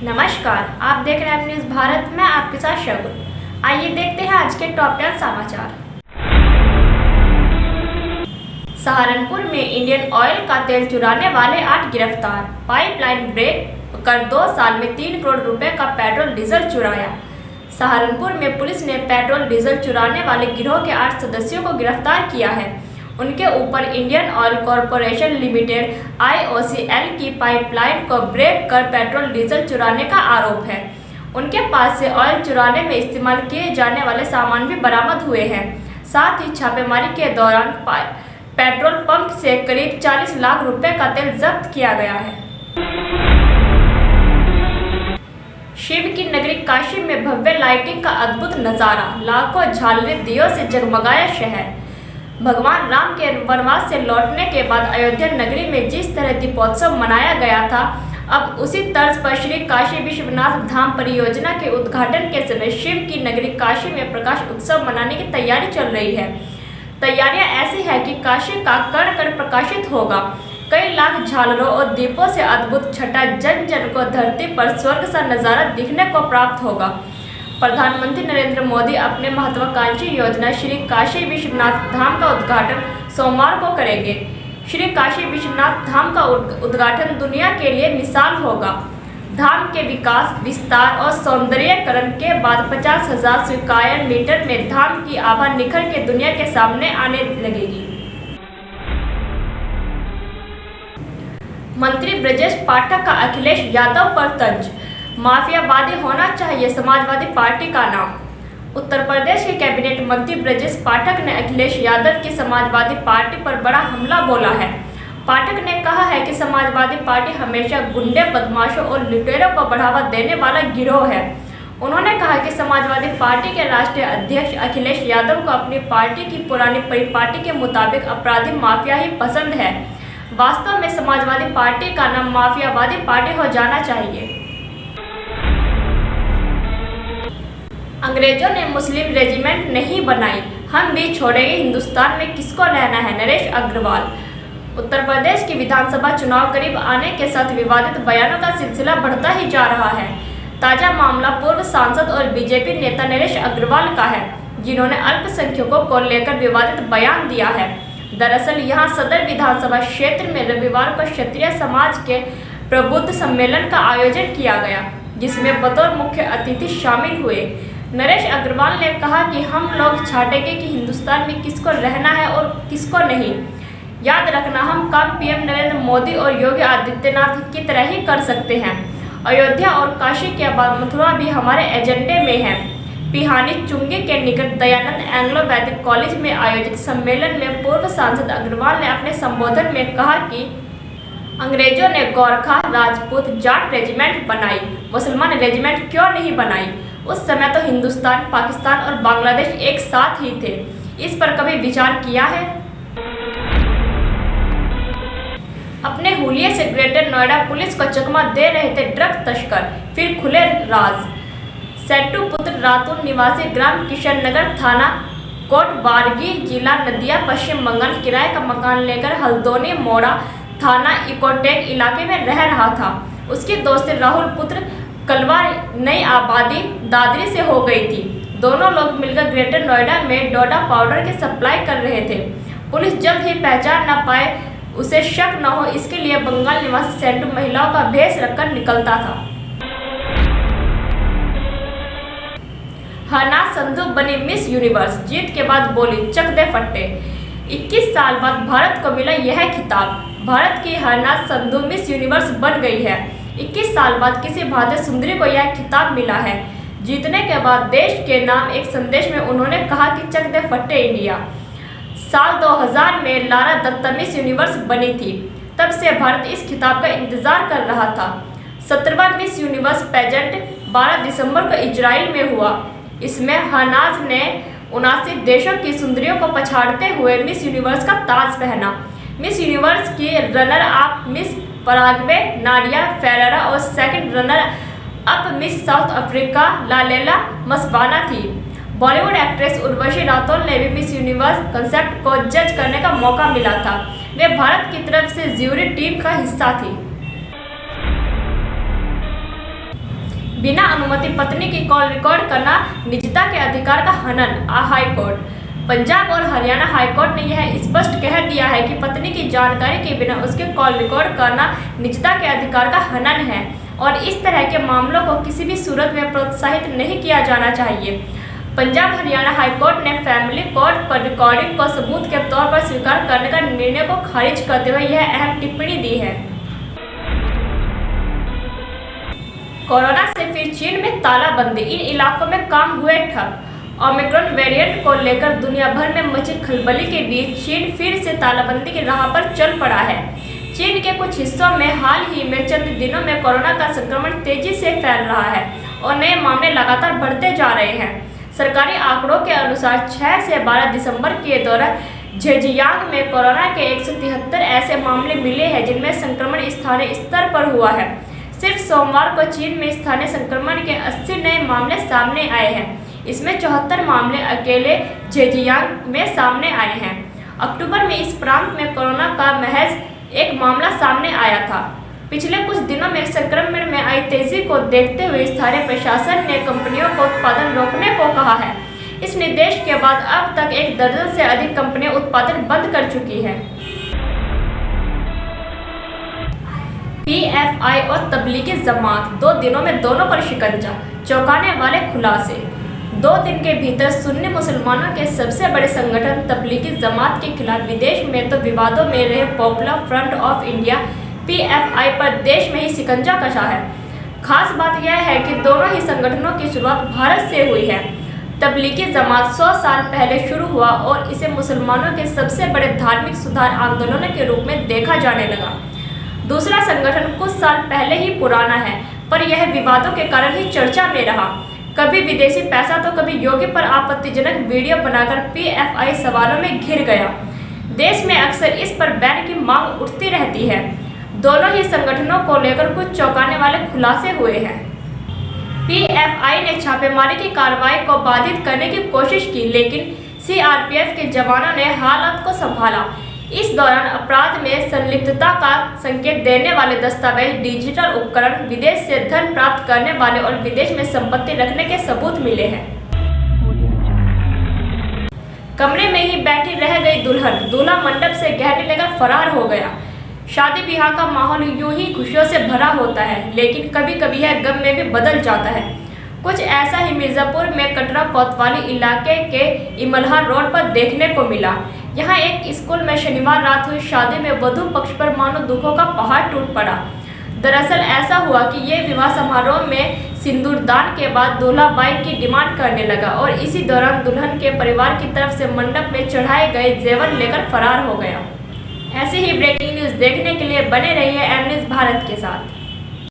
नमस्कार, आप देख रहे हैं न्यूज़ भारत में आपके साथ शगुन। आइए देखते हैं आज के टॉप 10 समाचार। सहारनपुर में इंडियन ऑयल का तेल चुराने वाले 8 गिरफ्तार। पाइपलाइन ब्रेक कर 2 साल में 3 करोड़ रुपए का पेट्रोल डीजल चुराया। सहारनपुर में पुलिस ने पेट्रोल डीजल चुराने वाले गिरोह के 8 सदस्यों को गिरफ्तार किया है। उनके ऊपर Indian oil corporation limited (IOCL) की पाइपलाइन को ब्रेक कर पेट्रोल डीजल चुराने का आरोप है। उनके पास से ऑयल चुराने में इस्तेमाल किए जाने वाले सामान भी बरामद हुए हैं। साथ ही छापेमारी के दौरान पेट्रोल पंप से करीब 40 लाख रुपए का तेल जब्त किया गया है। शिव की नगरी काशी में भव्य लाइटिंग का अद्भुत नजारा, लाखों झालरें दियों से जगमगाया शहर। भगवान राम के वनवास से लौटने के बाद अयोध्या नगरी में जिस तरह दीपोत्सव मनाया गया था, अब उसी तर्ज पर श्री काशी विश्वनाथ धाम परियोजना के उद्घाटन के समय शिव की नगरी काशी में प्रकाश उत्सव मनाने की तैयारी चल रही है। तैयारियां ऐसी है कि काशी का कण कण प्रकाशित होगा। कई लाख झालरों और दीपों से अद्भुत छटा जन जन को धरती पर स्वर्ग सा नजारा दिखने को प्राप्त होगा। प्रधानमंत्री नरेंद्र मोदी अपने महत्वाकांक्षी योजना श्री काशी विश्वनाथ धाम का उद्घाटन सोमवार को करेंगे। श्री काशी विश्वनाथ धाम का उद्घाटन दुनिया के लिए मिसाल होगा। धाम के विकास, विस्तार और सौंदर्यीकरण के बाद 50,000 स्क्वायर मीटर में धाम की आभा निखर के दुनिया के सामने आने लगेगी। मंत्री ब्रजेश पाठक का अखिलेश यादव पर तंज, माफियावादी होना चाहिए समाजवादी पार्टी का नाम। उत्तर प्रदेश के कैबिनेट मंत्री ब्रजेश पाठक ने अखिलेश यादव की समाजवादी पार्टी पर बड़ा हमला बोला है। पाठक ने कहा है कि समाजवादी पार्टी हमेशा गुंडे, बदमाशों और लुटेरों को बढ़ावा देने वाला गिरोह है। उन्होंने कहा कि समाजवादी पार्टी के राष्ट्रीय अध्यक्ष अखिलेश यादव को अपनी पार्टी की पुरानी परिपाटी के मुताबिक अपराधी माफिया ही पसंद है। वास्तव में समाजवादी पार्टी का नाम माफियावादी पार्टी हो जाना चाहिए। अंग्रेजों ने मुस्लिम रेजिमेंट नहीं बनाई, हम भी छोड़ेंगे हिंदुस्तान में किसको रहना है, नरेश अग्रवाल। उत्तर प्रदेश की विधानसभा चुनाव करीब आने के साथ विवादित बयानों का सिलसिला बढ़ता ही जा रहा है। ताजा मामला पूर्व सांसद और बीजेपी नेता नरेश अग्रवाल का है, जिन्होंने अल्पसंख्यकों को लेकर विवादित बयान दिया है। दरअसल यहां सदर विधानसभा क्षेत्र में रविवार को क्षत्रिय समाज के प्रबुद्ध सम्मेलन का आयोजन किया गया, जिसमें बतौर मुख्य अतिथि शामिल हुए। नरेश अग्रवाल ने कहा कि हम लोग छाटेंगे कि हिंदुस्तान में किसको रहना है और किसको नहीं। याद रखना, हम काम पीएम नरेंद्र मोदी और योगी आदित्यनाथ की तरह ही कर सकते हैं। अयोध्या और काशी के बाद मथुरा भी हमारे एजेंडे में है। पिहानी चुंगी के निकट दयानंद एंग्लो वैदिक कॉलेज में आयोजित सम्मेलन में पूर्व सांसद अग्रवाल ने अपने संबोधन में कहा कि अंग्रेजों ने गोरखा, राजपूत, जाट रेजिमेंट बनाई, मुसलमान रेजिमेंट क्यों नहीं बनाई। उस समय तो हिंदुस्तान, पाकिस्तान और बांग्लादेश एक साथ ही थे। इस पर कभी विचार किया है? अपने हुलिये से ग्रेटर नोएडा पुलिस को चकमा दे रहे थे ड्रग तस्कर, फिर खुले राज। सेट्टू पुत्र रातून निवासी ग्राम किशन नगर, थाना कोटबारगी, जिला नदिया, पश्चिम बंगाल किराए का मकान लेकर हल्द्वानी मोड़ा थाना इकोटेक इलाके में रह रहा था। उसकी दोस्त राहुल पुत्र कलवा नई आबादी दादरी से हो गई थी। दोनों लोग मिलकर ग्रेटर नोएडा में डोडा पाउडर की सप्लाई कर रहे थे। पुलिस जल्द ही पहचान न पाए, उसे शक न हो, इसके लिए बंगाल निवासी सेट्टू महिलाओं का भेष रखकर निकलता था। हरनाज संधू बनी मिस यूनिवर्स, जीत के बाद बोली चक दे फट्टे। 21 साल बाद भारत को मिला यह खिताब। भारत की हरनाज संधू मिस यूनिवर्स बन गई है। 21 साल बाद किसी भारतीय सुंदरी को यह खिताब मिला है। जीतने के बाद देश के नाम एक संदेश में उन्होंने कहा कि चक दे फट्टे इंडिया। साल 2000 में लारा दत्ता मिस यूनिवर्स बनी थी। तब से भारत इस खिताब का इंतजार कर रहा था। 17वां मिस यूनिवर्स पेजेंट 12 दिसंबर को इजराइल में हुआ। इसमें हरनाज ने 79 देशों की सुंदरियों को पछाड़ते हुए मिस यूनिवर्स का ताज पहना। मिस यूनिवर्स की runner up Miss Paraguay Nadia Ferreira और second runner up Miss South Africa Lalela Mswane थी। बॉलीवुड एक्ट्रेस उर्वशी राठौर ने भी मिस यूनिवर्स कंसेप्ट को जज करने का मौका मिला था। वे भारत की तरफ से ज्यूरी टीम का हिस्सा थी। बिना अनुमति पत्नी की कॉल रिकॉर्ड करना निजता के अधिकार का हनन, हाई कोर्ट। पंजाब और हरियाणा हाईकोर्ट ने यह स्पष्ट कह दिया है कि पत्नी की जानकारी के बिना उसके कॉल रिकॉर्ड करना निजता के अधिकार का हनन है और इस तरह के मामलों को किसी भी सूरत में प्रोत्साहित नहीं किया जाना चाहिए। पंजाब हरियाणा हाईकोर्ट ने फैमिली कोर्ट पर रिकॉर्डिंग को सबूत के तौर पर स्वीकार करने का निर्णय को खारिज करते हुए यह अहम टिप्पणी दी है। कोरोना से फिर चीन में तालाबंदी, इन इलाकों में काम हुए ठप। ओमिक्रॉन वेरिएंट को लेकर दुनिया भर में मची खलबली के बीच चीन फिर से तालाबंदी की राह पर चल पड़ा है। चीन के कुछ हिस्सों में हाल ही में चंद दिनों में कोरोना का संक्रमण तेजी से फैल रहा है और नए मामले लगातार बढ़ते जा रहे हैं। सरकारी आंकड़ों के अनुसार 6 से 12 दिसंबर के दौरान झेजियांग में कोरोना के 173 ऐसे मामले मिले हैं जिनमें संक्रमण स्थानीय स्तर पर हुआ है। सिर्फ सोमवार को चीन में स्थानीय संक्रमण के 80 नए मामले सामने आए हैं। इसमें 74 मामले अकेले झेजियांग में सामने आए हैं। अक्टूबर में इस प्रांत में कोरोना का महज एक मामला सामने आया था। पिछले कुछ दिनों में संक्रमण में आई तेजी को देखते हुए स्थानीय प्रशासन ने कंपनियों को उत्पादन रोकने को कहा है। इस निर्देश के बाद अब तक 1 दर्जन से अधिक कंपनियां उत्पादन बंद कर चुकी हैं। पीएफआई और तबलीगी जमात 2 दिनों में दोनों पर शिकंजा, चौंकाने वाले खुलासे। 2 दिन के भीतर सुन्नी मुसलमानों के सबसे बड़े संगठन तबलीगी जमात के खिलाफ विदेश में तो विवादों में रहे popular front of India PFI पर देश में ही शिकंजा कसा है। खास बात यह है कि दोनों ही संगठनों की शुरुआत भारत से हुई है। तबलीगी जमात 100 साल पहले शुरू हुआ और इसे मुसलमानों के सबसे बड़े धार्मिक सुधार आंदोलन के रूप में देखा जाने लगा। दूसरा संगठन कुछ साल पहले ही पुराना है, पर यह विवादों के कारण ही चर्चा में रहा। कभी विदेशी पैसा तो कभी योगी पर आपत्तिजनक वीडियो बनाकर पीएफआई सवालों में घिर गया। देश में अक्सर इस पर बैन की मांग उठती रहती है। दोनों ही संगठनों को लेकर कुछ चौंकाने वाले खुलासे हुए हैं। पीएफआई ने छापेमारी की कार्रवाई को बाधित करने की कोशिश की, लेकिन सीआरपीएफ के जवानों ने हालात को संभाला। इस दौरान अपराध में संलिप्तता का संकेत देने वाले दस्तावेज, डिजिटल उपकरण, विदेश से धन प्राप्त करने वाले और विदेश में संपत्ति रखने के सबूत मिले हैं। कमरे में ही बैठी रह गई दुल्हन, दूल्हा मंडप से गहने लेकर फरार हो गया। शादी ब्याह का माहौल यूं ही खुशियों से भरा होता है, लेकिन कभी कभी यह गम में भी बदल जाता है। कुछ ऐसा ही मिर्जापुर में कटरा कोतवाली इलाके के इमलहा रोड पर देखने को मिला। यहाँ एक स्कूल में शनिवार रात हुई शादी में वधू पक्ष पर मानो दुखों का पहाड़ टूट पड़ा। दरअसल ऐसा हुआ कि ये विवाह समारोह में सिंदूरदान के बाद दूल्हा बाइक की डिमांड करने लगा और इसी दौरान दुल्हन के परिवार की तरफ से मंडप में चढ़ाए गए जेवर लेकर फरार हो गया। ऐसे ही ब्रेकिंग न्यूज़ देखने के लिए बने रहिए एम न्यूज़ भारत के साथ।